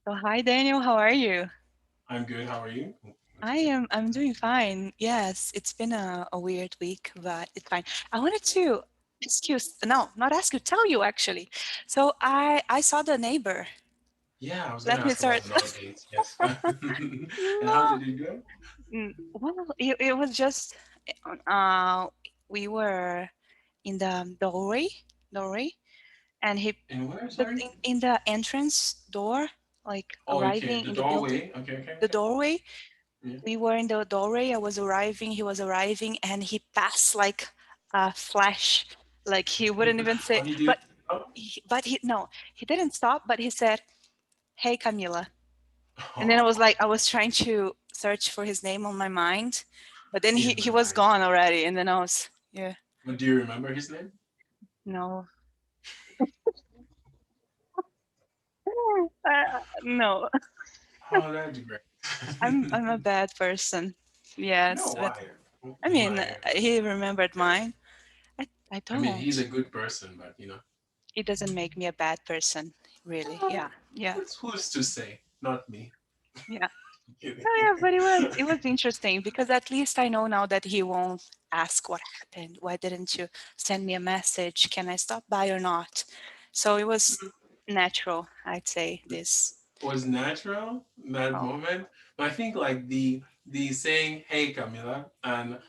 So hi Daniel, how are you? I'm good. How are you? What's good? I'm doing fine. Yes, it's been a weird week, but it's fine. I wanted to ask you, no, not ask you, tell you actually. So I saw the neighbor. Yeah, I was gonna Let me ask about start. an update. Yes. And how No. did it go? Well, it was just uh we were in the doorway, and he In where? the Sorry. in the entrance door, like Oh, okay. arriving The in the building, doorway. Okay, okay, the okay. doorway. Yeah. We were in the doorway. I was arriving. He was arriving, and he passed like a flash. Like he wouldn't even say, What did you? Oh. but he no, he didn't stop. But he said, "Hey, Camila," and then I was Oh. like, I was trying to search for his name on my mind, but then In he my was mind. gone already, and then I was yeah, But do you remember his name? no, no, Oh, that's great. I'm a bad person. No, Yes, but why? I mean, Why? he remembered mine. I I mean, don't. he's a good person, but It doesn't make me a bad person, really. uh, Yeah, yeah, who's to say? Not me. yeah. Kidding. Oh yeah, but it was interesting because at least I know now that he won't ask what happened. Why didn't you send me a message? Can I stop by or not? So it was natural, I'd say. This. Was natural in that Oh, moment. But I think like the saying "Hey Camila" and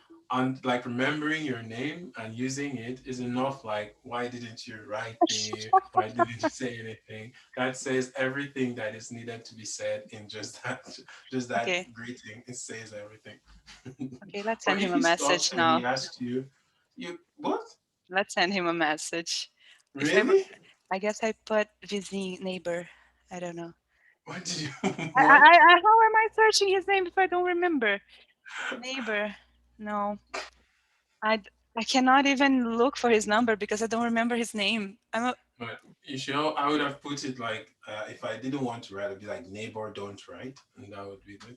like remembering your name and using it is enough. Like, why didn't you write me? Why didn't you say anything? That says everything that is needed to be said in just that okay, greeting. It says everything. okay. Let's Or send him if a he stopped message and he now. asked you, you what? Let's send him a message. If I, Really? I guess I put busy neighbor. I don't know. What did you what? How am I searching his name if I don't remember? Neighbor. No. I d- I cannot even look for his number because I don't remember his name. But you sure I would have put it like if I didn't want to write, it'd be like neighbor don't write, and that would be good.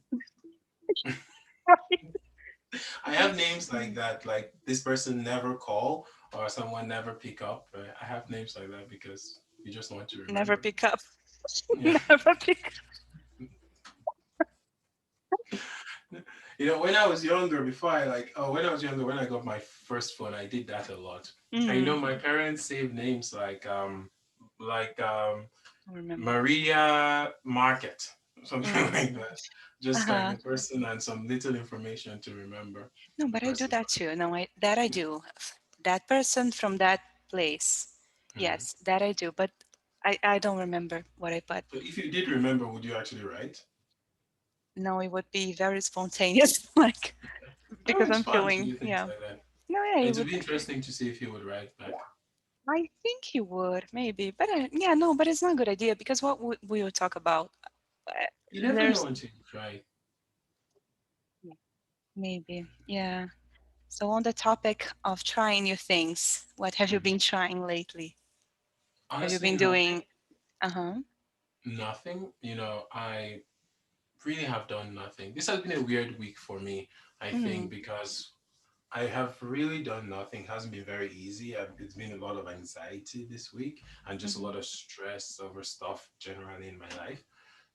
I have names like that, like this person never call or someone never pick up. Right? I have names like that because you just want to Never remember. pick up. Yeah. Never pick up. When I was younger, when I was younger, when I got my first phone, I did that a lot. And Mm, my parents saved names like I remember. Maria Market, something Mm, like that. Just like uh-huh. the person and some little information to remember No, the but I do person. that too. No, that I do. That person from that place. Mhm. Yes, that I do. But I don't remember what I put. So if you did remember, would you actually write? No, it would be very spontaneous, like Oh, because it's I'm fun to feeling, do things yeah. like that. No, yeah, it It would would. be interesting to see if he would write back. I think he would, maybe. But yeah, no, but it's not a good idea because what we will talk about? Uh, You never know there's until you try. yeah, maybe, yeah. So on the topic of trying new things, what have you Mhm. been trying lately? Have you Honestly, been nothing. doing? Uh-huh. Nothing. I really have done nothing. This has been a weird week for me, I think, Mm, because I have really done nothing. It hasn't been very easy. It's been a lot of anxiety this week and just a mm-hmm. lot of stress over stuff generally in my life.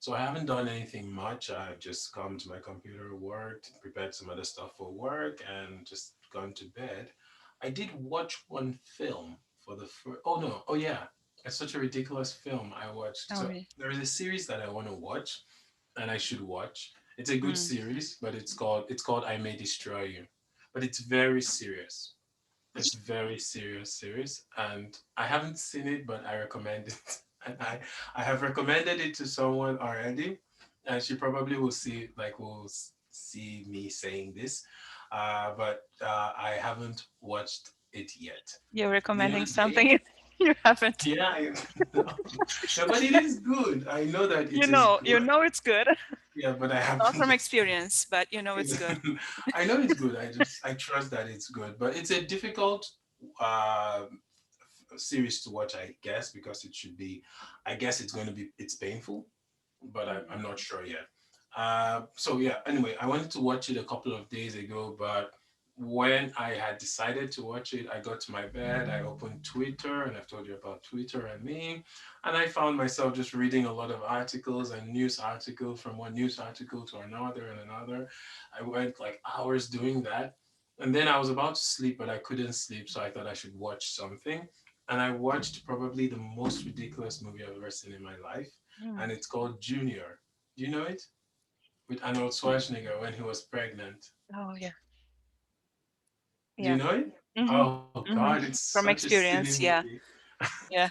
So I haven't done anything much. I've just come to my computer, worked, prepared some other stuff for work, and just gone to bed. I did watch one film for the first. Oh no! Oh yeah! It's such a ridiculous film I watched. Oh, So really? there is a series that I want to watch, and I should watch. It's a good Mm. series, but it's called I May Destroy You, but it's very serious. It's very serious series, and I haven't seen it, but I recommend it. And I have recommended it to someone already, and she probably will see me saying this, but I haven't watched it yet. You're The recommending other day, something you haven't. yeah, no, but it is good. I know that You it is know, you good. know it's good. Yeah, but I Not haven't from yet seen experience, but you know it's it. good. I know it's good. I trust that it's good, but it's a difficult uh, series to watch, I guess, because it should be. I guess it's painful, but I'm not sure yet. So yeah. Anyway, I wanted to watch it a couple of days ago, but when I had decided to watch it, I got to my bed, I opened Twitter, and I've told you about Twitter and me, and I found myself just reading a lot of articles and news articles from one news article to another and another. I went like hours doing that. And then I was about to sleep, but I couldn't sleep, so I thought I should watch something. And I watched probably the most ridiculous movie I've ever seen in my life, Mm. and it's called Junior. Do you know it? With Arnold Schwarzenegger when he was pregnant. Oh yeah, Do you yeah. know it? Mm-hmm. Oh God, Mm-hmm. it's such From a silly experience, yeah, movie. yeah,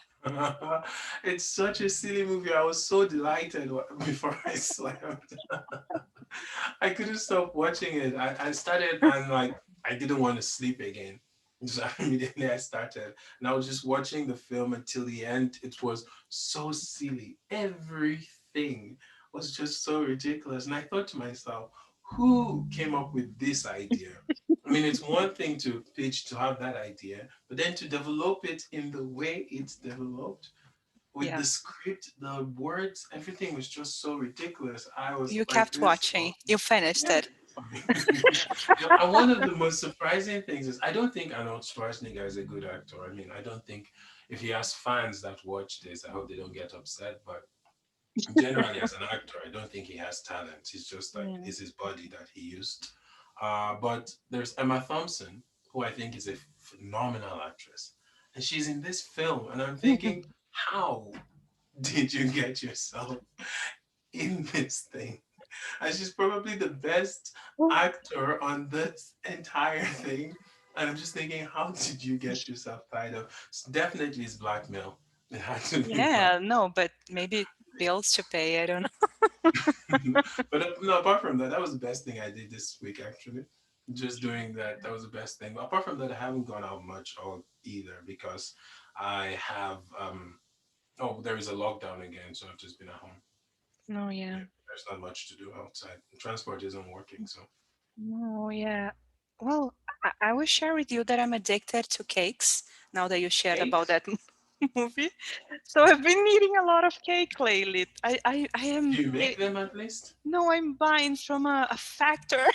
It's such a silly movie. I was so delighted before I slept. I couldn't stop watching it. I started and like I didn't want to sleep again. So immediately I started and I was just watching the film until the end. It was so silly. Everything was just so ridiculous. And I thought to myself, who came up with this idea? I mean, it's one thing to pitch to have that idea, but then to develop it in the way it's developed with yeah. the script, the words, everything was just so ridiculous. I was You like, kept this, watching. You finished yeah, it. it's fine. And one of the most surprising things is I don't think Arnold Schwarzenegger is a good actor. I mean, I don't think if he has fans that watch this, I hope they don't get upset. But generally, as an actor, I don't think he has talent. He's just like, Yeah. it's his body that he used. But there's Emma Thompson, who I think is a phenomenal actress. And she's in this film, and I'm thinking, how did you get yourself in this thing? And she's probably the best actor on this entire thing. And I'm just thinking, how did you get yourself tied up? Definitely it's blackmail. It had to be black. Yeah, no, but maybe bills to pay. I don't But no, apart from that, that was the best thing I did this week actually. Just doing that, that was the best thing. But apart from that, I haven't gone out much or either because I have oh, there is a lockdown again, so I've just been at home. know. No, yeah. Yeah, there's not much to do outside. Transport isn't working, so No, yeah. Well, I will share with you that I'm addicted to cakes now that you shared about cakes. that movie. So I've been eating a lot of cake lately. I Do am you make them at least? no, I'm buying from a factory.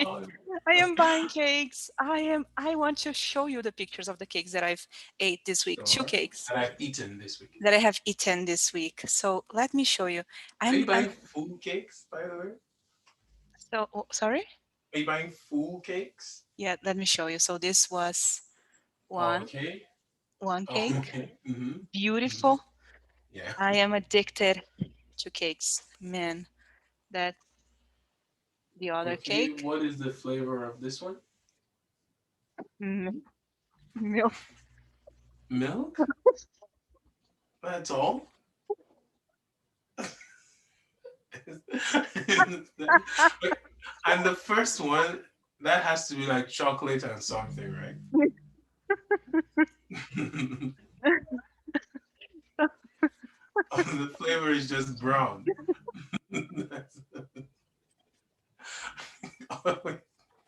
Oh, I am buying cakes. I want to show you the pictures of the cakes that I've ate this week. Two sure. cakes And I've eaten this week. that I have eaten this week. So let me show you. Are you I'm buying full cakes, by the way? so sorry. Are you buying full cakes? Yeah, let me show you. So this was one Okay. one Oh, cake. okay. Mm-hmm. Mm-hmm. Beautiful. Yeah. I am addicted to cakes. Man, that the other Okay. cake. What is the flavor of this one? Mm, milk. Milk? That's all? And the first one, that has to be like chocolate and something, right? The flavor is just brown.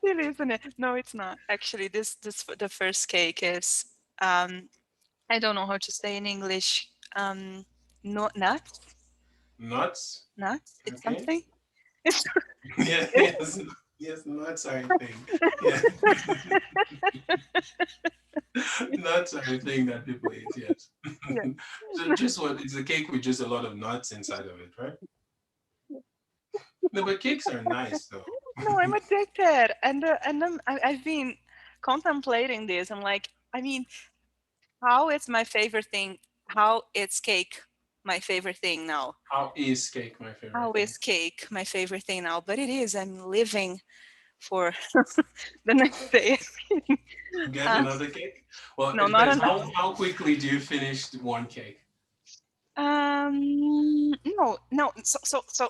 It isn't it? No, it's not. Actually, this the first cake is I don't know how to say in English. No, nuts. Nuts? Nuts. It's Okay. something. It's Yeah, yes, yes, nuts are a thing. Yeah, nuts are a thing that people eat. Yes. yeah. So just what? It's a cake with just a lot of nuts inside of it, right? No, but cakes are nice though. No, I'm addicted, I've been contemplating this. I'm like, I mean, how it's my favorite thing. How it's cake my favorite thing now. How is cake my How favorite thing? is cake my favorite thing now? But it is. I'm living for the next day. Get uh, another cake? Well, no, it not depends. on. How quickly do you finish one cake? No.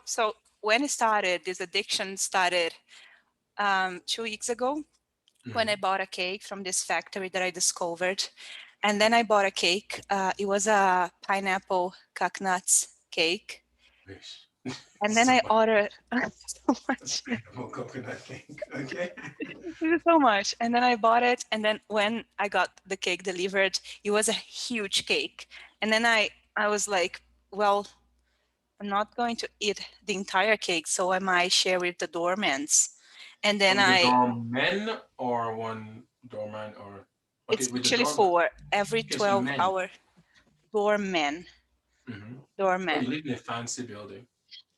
So when it started, this addiction started 2 weeks ago when I Mhm. bought a cake from this factory that I discovered, and then I bought a cake. It was a pineapple coconuts cake, Yes. and then So I much ordered so much. pineapple coconut cake. Okay. Thank you so much. And then I bought it. And then when I got the cake delivered, it was a huge cake. And then I was like, well, I'm not going to eat the entire cake, so I might share with the doormans. And then The I doorman or one doorman or okay it's with the actually doorman. for every Okay, so 12 men. hour doorman. Mm-hmm. Oh, you Doorman. live in a fancy building.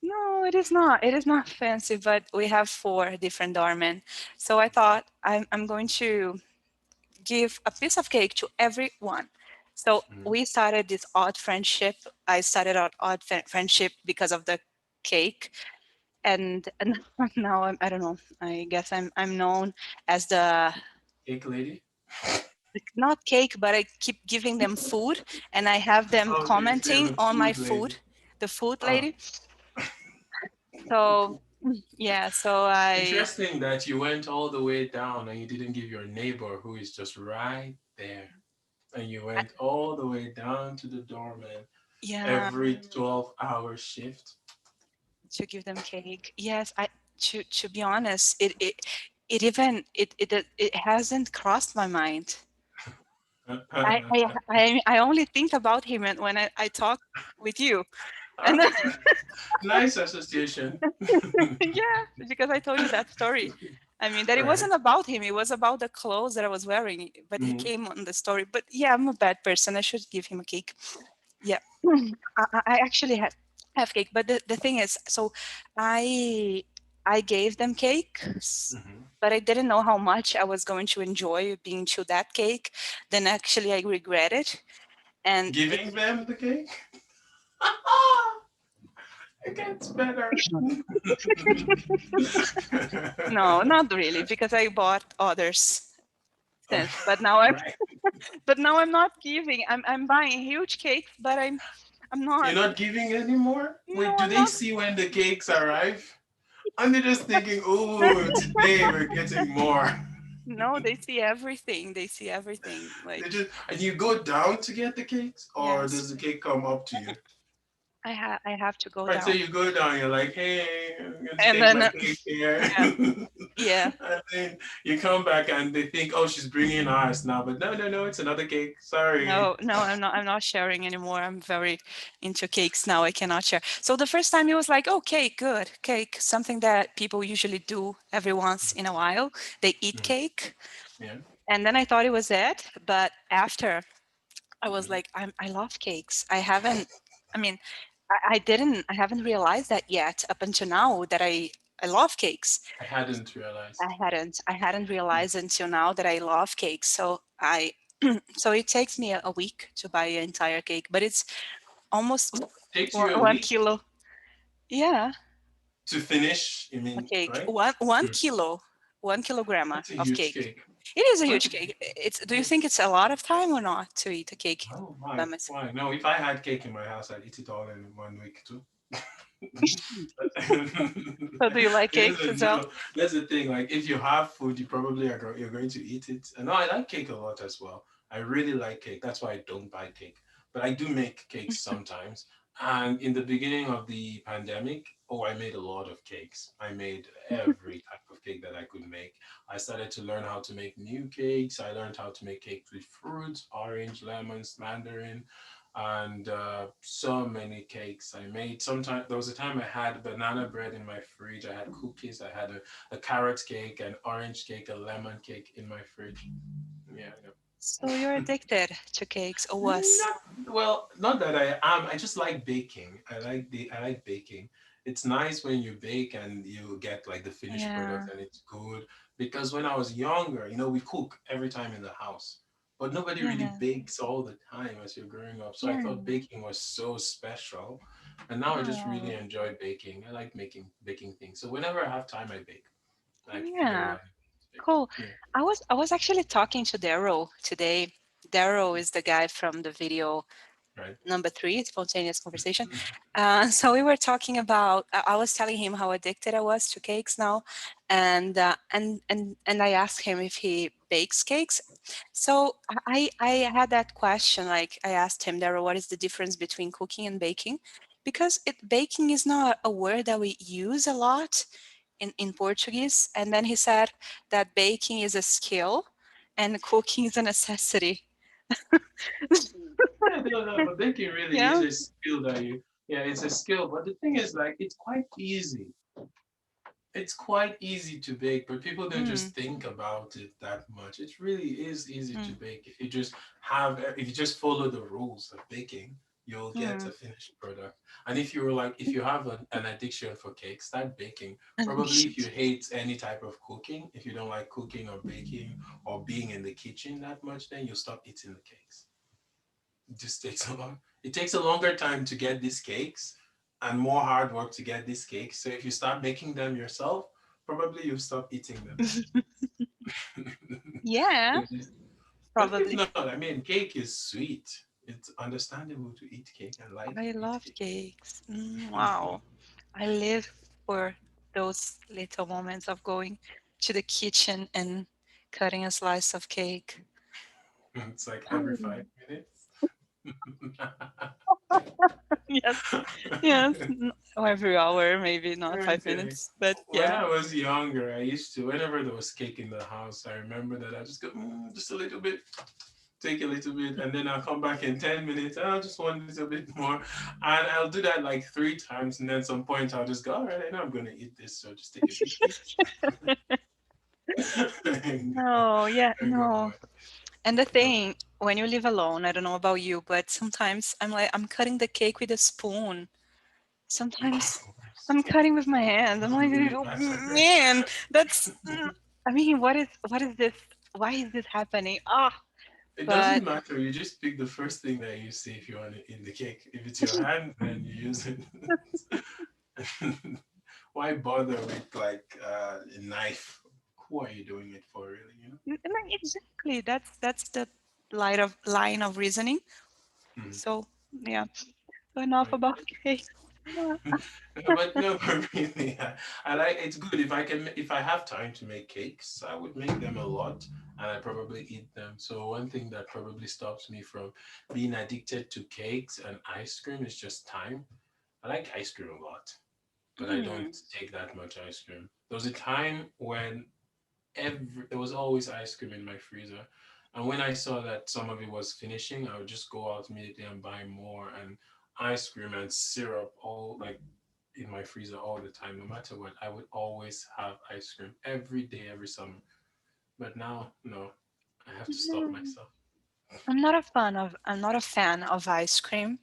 No, it is not. It is not fancy, but we have four different doormen. So I thought I'm going to give a piece of cake to everyone. So Mm-hmm. we started this odd friendship. I started out odd friendship because of the cake, and now I don't know. I guess I'm known as the Cake lady. not cake, but I keep giving them food, and I have them Okay, so you're commenting the on my food food, lady. the food Oh, lady. So yeah, so I interesting that you went all the way down and you didn't give your neighbor who is just right there. And you went all the way down to the doorman yeah, every 12-hour shift. to give them cake. Yes, I to be honest, it even it hasn't crossed my mind. I only think about him when I talk with you, and Ah, nice association. yeah, because I told you that story. I mean, that it Right. wasn't about him, it was about the clothes that I was wearing, but he Mhm. came on the story. But yeah, I'm a bad person. I should give him a cake. Yeah. I actually have cake, but the thing is, so I I gave them cake, Mhm. but I didn't know how much I was going to enjoy being to that cake. Then actually I regret it. And it Giving them the cake? It gets better. no, not really, because I bought others since. Right. But now I'm not giving. I'm buying huge cakes, but I'm You're not. not giving anymore? No, Wait, do I'm they not. see when the cakes arrive? And they're just thinking, oh, today we're getting more. No, they see everything. They see everything. They Like just and you go down to get the cakes, or yes, does the cake come up to you? I have to go Right, so down. you go down, you're like, hey, I'm gonna And take then my cake here. yeah, yeah. And then you come back and they think, oh, she's bringing ours now. But no, no, no, it's another cake. Sorry. No, no, I'm not sharing anymore. I'm very into cakes now. I cannot share. So the first time it was like, oh, cake, good. Cake, something that people usually do every once in a while. They eat Mm, cake. yeah. And then I thought it was it. But after I was Mhm. like, I love cakes. I haven't, I mean, I haven't realized that yet up until now that I love cakes. I hadn't realized. I hadn't Mm. realized until now that I love cakes. So so it takes me a week to buy an entire cake, but it's almost Takes one, you a one week kilo. Yeah, to finish, you a mean, cake. right? One Mm. kilo, 1 kilogram That's a of huge cake. cake. It is a That's huge a cake. huge It's. Do you cake. think it's a lot of time or not to eat a cake Oh, by why? myself? Why? No, if I had cake in my house, I'd eat it all in 1 week too. So do you like Yes, cakes as well? no, that's the thing. Like, if you have food, you probably you're going to eat it. And no, I like cake a lot as well. I really like cake. That's why I don't buy cake, but I do make cakes sometimes. And in the beginning of the pandemic, oh, I made a lot of cakes. I made every type of cake that I could make. I started to learn how to make new cakes. I learned how to make cakes with fruits, orange, lemons, mandarin, and so many cakes I made. Sometimes there was a time I had banana bread in my fridge. I had cookies. I had a carrot cake, an orange cake, a lemon cake in my fridge. Yeah, So you're yeah. addicted to cakes, or was? Not, well, not that I am. I just like baking. I like baking. It's nice when you bake and you get like the finished Yeah, product and it's good. Because when I was younger, we cook every time in the house, but nobody really yeah, bakes all the time as you're growing up. So I yeah. thought baking was so special, and now I just really Oh, enjoy baking. I like making baking things. So whenever I have time, I bake. Like if I get a yeah. lot of things to bake. Cool. Yeah. I was actually talking to Daryl today. Daryl is the guy from the video Right. number 3, spontaneous conversation. So we were talking about. I was telling him how addicted I was to cakes now, and I asked him if he bakes cakes. So I had that question. Like I asked him, Daryl, what is the difference between cooking and baking? Because baking is not a word that we use a lot in Portuguese. And then he said that baking is a skill and cooking is a necessity. Yeah, no, no, but baking really is Yeah. a skill that you, yeah, it's a skill. But the thing is, like, it's quite easy. it's quite easy to bake, but people don't Mm, just think about it that much. It really is easy to mm, bake. If you just follow the rules of baking, you'll get a mm. finished product. And if you have an addiction for cake, start baking. Probably if you hate any type of cooking, if you don't like cooking or baking or being in the kitchen that much, then you'll stop eating the cakes. It just takes a long. It takes a longer time to get these cakes, and more hard work to get these cakes. So if you start making them yourself, probably you'll stop eating them. Yeah, But if probably. not, I mean, cake is sweet. It's understandable to eat cake and like I to eat love cake. cakes. Wow. I live for those little moments of going to the kitchen and cutting a slice of cake. It's like every Mm. 5 minutes. Yes, yes. Or every hour, maybe not five Okay. minutes, but When yeah. I was younger, I used to, whenever there was cake in the house, I remember that I just go, just a little bit, take a little bit, and then I'll come back in 10 minutes. And I'll just want a little bit more. And I'll do that like 3 times. And then some point I'll just go, all right, I know I'm going to eat this. So just take a big piece No, yeah, and go no. away. And the No, thing, when you live alone, I don't know about you, but sometimes I'm like, I'm cutting the cake with a spoon. Sometimes I'm worst. cutting with my hand. I'm like, Really oh, bad. man, that's. I mean, what is this? Why is this happening? Ah, It but doesn't matter. You just pick the first thing that you see if you want to eat the cake. If it's your hand, then you use it. Why bother with like a knife? Who are you doing it for, really? like, exactly, that's the line of reasoning. Mhm. So yeah, enough Right. about cake. No, but no, but really, I like. It's good if I have time to make cakes, I would make them a lot, and I probably eat them. So one thing that probably stops me from being addicted to cakes and ice cream is just time. I like ice cream a lot, but I don't Mm. take that much ice cream. There was a time when there was always ice cream in my freezer. And when I saw that some of it was finishing, I would just go out immediately and buy more and ice cream and syrup all like in my freezer all the time. No matter what, I would always have ice cream every day, every summer. But now, no, I have to stop Mm. myself. I'm not a fan of ice cream.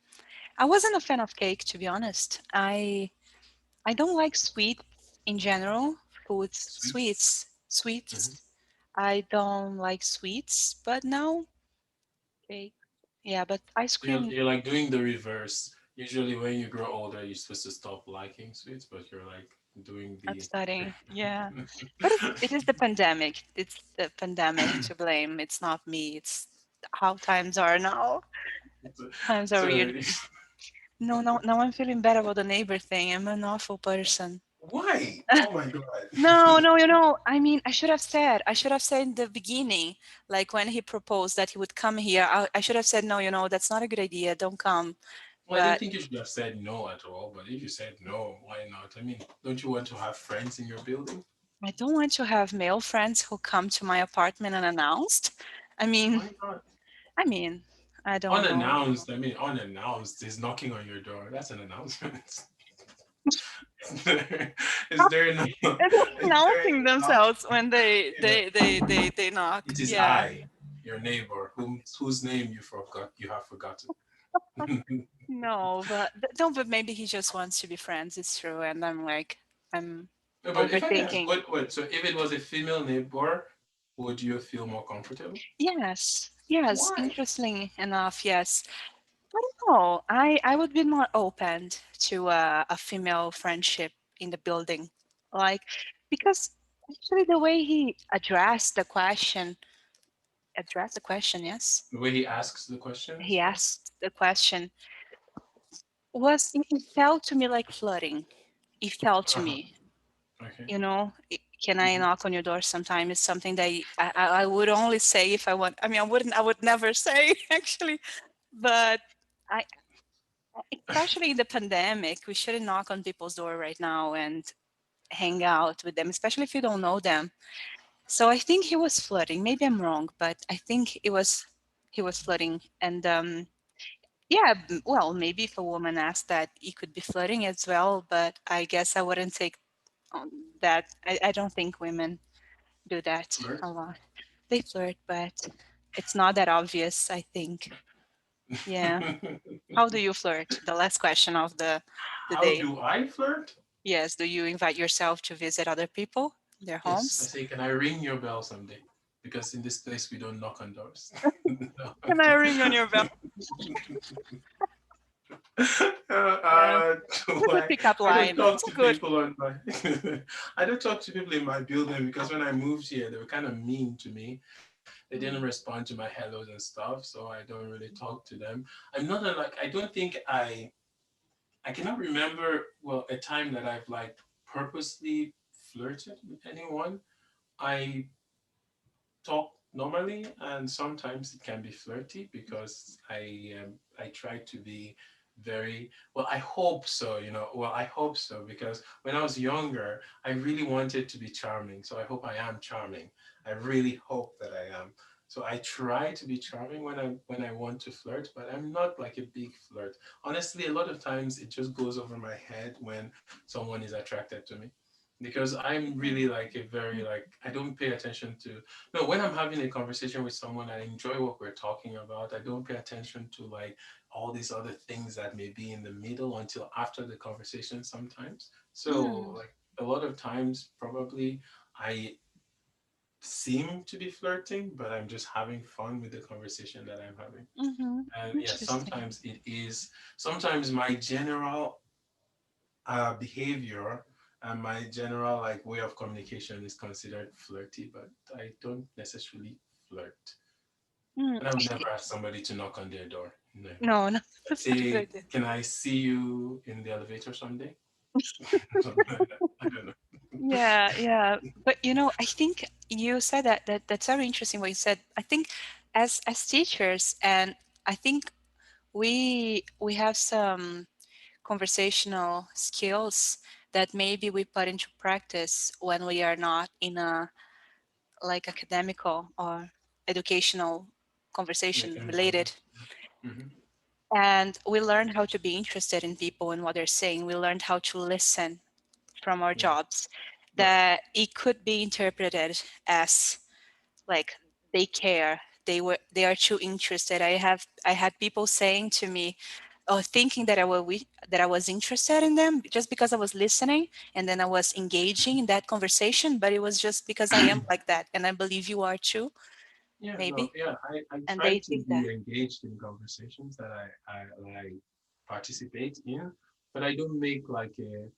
I wasn't a fan of cake, to be honest. I don't like sweets in general. Foods, Sweets. Hmm. sweets. I don't like sweets, but now cake. Yeah, but ice cream. You're like doing the reverse. Usually, when you grow older, you're supposed to stop liking sweets, but you're like doing I'm the. studying. Yeah, but it is the pandemic. It's the pandemic to blame. It's not me. It's how times are now. Times are So, weird. No, no, now I'm feeling bad about the neighbor thing. I'm an awful person. why? Oh my god. No, no, I mean, I should have said in the beginning, like when he proposed that he would come here, I should have said, no, that's not a good idea. Don't come. Well, I don't But think you should have said no at all, but if you said no, why not? I mean, don't you want to have friends in your building? I don't want to have male friends who come to my apartment unannounced. I mean, Why not? I mean, I don't know. Unannounced, I mean, unannounced is knocking on your door. That's an announcement. Is there no, They're is there any announcing knock? themselves when they knock. It is Yeah. I, your neighbor, whose name you have forgotten. No, but no, but maybe he just wants to be friends. It's true, and I'm like, I'm No, but if I ask, overthinking. what, so if it was a female neighbor, would you feel more comfortable? Yes, yes. Why? Interestingly enough, yes. I don't know. I would be more open to a female friendship in the building, like because actually the way he addressed the question, yes, The way he asks the he questions, yeah. asked the question was it felt to me like flirting. It felt to Uh-huh. me, Okay. can I Hmm. knock on your door sometime? It's something that I would only say if I want. I mean, I would never say actually, but I, especially in the pandemic, we shouldn't knock on people's door right now and hang out with them, especially if you don't know them. So I think he was flirting. Maybe I'm wrong, but I think he was flirting. And yeah, well, maybe if a woman asked that, he could be flirting as well. But I guess I wouldn't take. That I don't think women do that a Flirt. lot. They flirt, but it's not that obvious, I think. Yeah. How do you flirt? The last question of the How day. do I flirt? Yes, do you invite yourself to visit other people, their Yes, I homes? say, can I ring your bell someday? Because in this place we don't knock on doors. No. Can I ring on your bell? Yeah. Do It's a I? pickup I don't line. talk It's to good. people on my. I don't talk to people in my building because when I moved here, they were kind of mean to me. They didn't Mm. respond to my hellos and stuff, so I don't really talk to them. I'm not a, like. I don't think I. I cannot remember well a time that I've like purposely flirted with anyone. I talk normally, and sometimes it can be flirty because I try to be very well. I hope so, you know. Well, I hope so because when I was younger, I really wanted to be charming. So I hope I am charming. I really hope that I am. So I try to be charming when I want to flirt, but I'm not like a big flirt. Honestly, a lot of times it just goes over my head when someone is attracted to me because I'm really like a very like I don't pay attention to no, when I'm having a conversation with someone, I enjoy what we're talking about. I don't pay attention to like all these other things that may be in the middle until after the conversation sometimes. So, Mm. like a lot of times, probably I seem to be flirting, but I'm just having fun with the conversation that I'm having. Mm-hmm. And yeah, Interesting. sometimes it is, sometimes my general behavior and my general like way of communication is considered flirty, but I don't necessarily flirt. Mm. And I would never ask somebody to knock on their door. Never. No, no, I'd that's not a good say, idea. can I see you in the elevator someday? Something like that. I don't know. Yeah, yeah. But I think you said that's very interesting what you said. I think as teachers, and I think we have some conversational skills that maybe we put into practice when we are not in a like academical or educational Like conversation related. environment. Mm-hmm. And we learned how to be interested in people and what they're saying. We learned how to listen from our Yeah. jobs, Right. that it could be interpreted as like they care, they are too interested. I had people saying to me, oh, thinking that that I was interested in them just because I was listening, and then I was engaging in that conversation, but it was just because I am like that, and I believe you are too, Yeah, no, maybe. yeah. I And try they to think that. be engaged in conversations that I participate in, but I don't make like a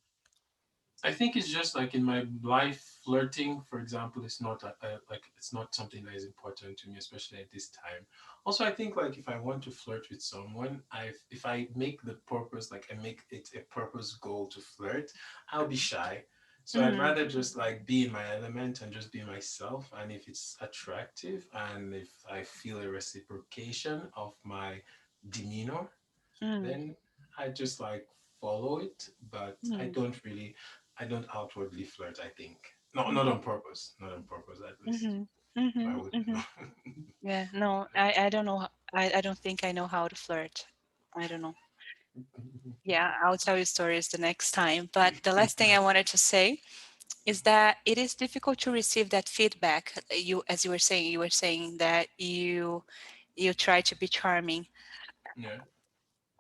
I think it's just like in my life, flirting, for example, is not like it's not something that is important to me, especially at this time. Also, I think like if I want to flirt with someone, I if I make the purpose like I make it a purpose goal to flirt, I'll be shy. So I'd Mm, rather just like be in my element and just be myself. And if it's attractive and if I feel a reciprocation of my demeanor, mm, then I just like follow it, but mm, I don't outwardly flirt, I think. No, not mm, on purpose. Not on purpose at least. mhm, I mhm, wouldn't mhm. know. Yeah, no, I don't know. I don't think I know how to flirt. I don't know. Yeah, I'll tell you stories the next time. But the last thing I wanted to say is that it is difficult to receive that feedback. You, as you were saying that you try to be charming. Yeah.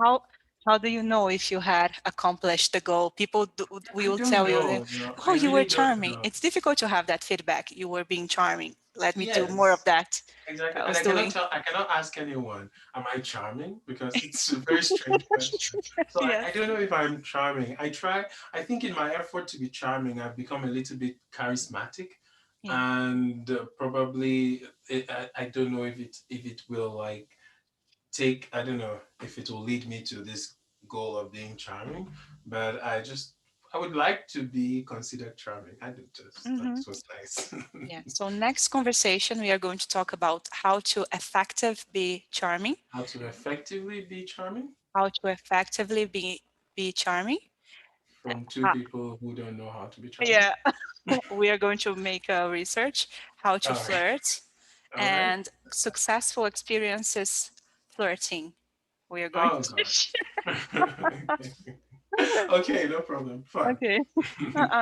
How how do you know if you had accomplished the goal? People I will don't tell you, that, know, you know. "Oh, I you were really don't charming." know. It's difficult to have that feedback. You were being charming. Let me do more of Yes. that. Exactly. I And was doing. I cannot ask anyone, am I charming? Because it's a very strange question. So Yes. I don't know if I'm charming. I think in my effort to be charming, I've become a little bit charismatic. Yeah. And probably, I don't know if it will like take, I don't know if it will lead me to this goal of being charming, but I would like to be considered charming. I do just, that Hmm. was nice. Yeah. So next conversation, we are going to talk about how to effective be charming, How to effectively be charming how to effectively be charming. from two Uh, people who don't know how to be charming. yeah. We are going to make a research how to All right. flirt All right. and successful experiences flirting. We are going Oh to God. share. Okay. Okay, no problem. Fine. Okay.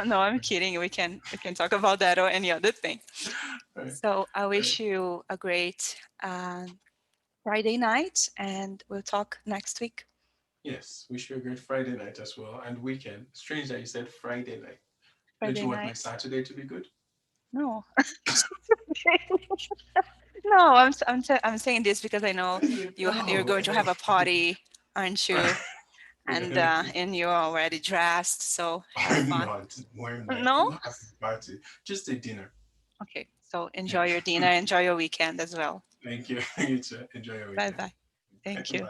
No, I'm kidding. We can talk about that or any other thing. All right. So I All right. wish you a great Friday night, and we'll talk next week. Yes, wish you a great Friday night as well and weekend. Strange that you said Friday night. Don't Friday you want my night. Saturday to be good? No, no. I'm saying this because I know you're Oh, going to have a party, aren't you? yeah. And you're already dressed, so have I'm fun. not. We're not. I'm No? not having a party. Just a dinner. Okay. So Yeah. enjoy your dinner, enjoy your weekend as well. Thank you. You too. Enjoy your Bye weekend. bye. Thank you. Bye.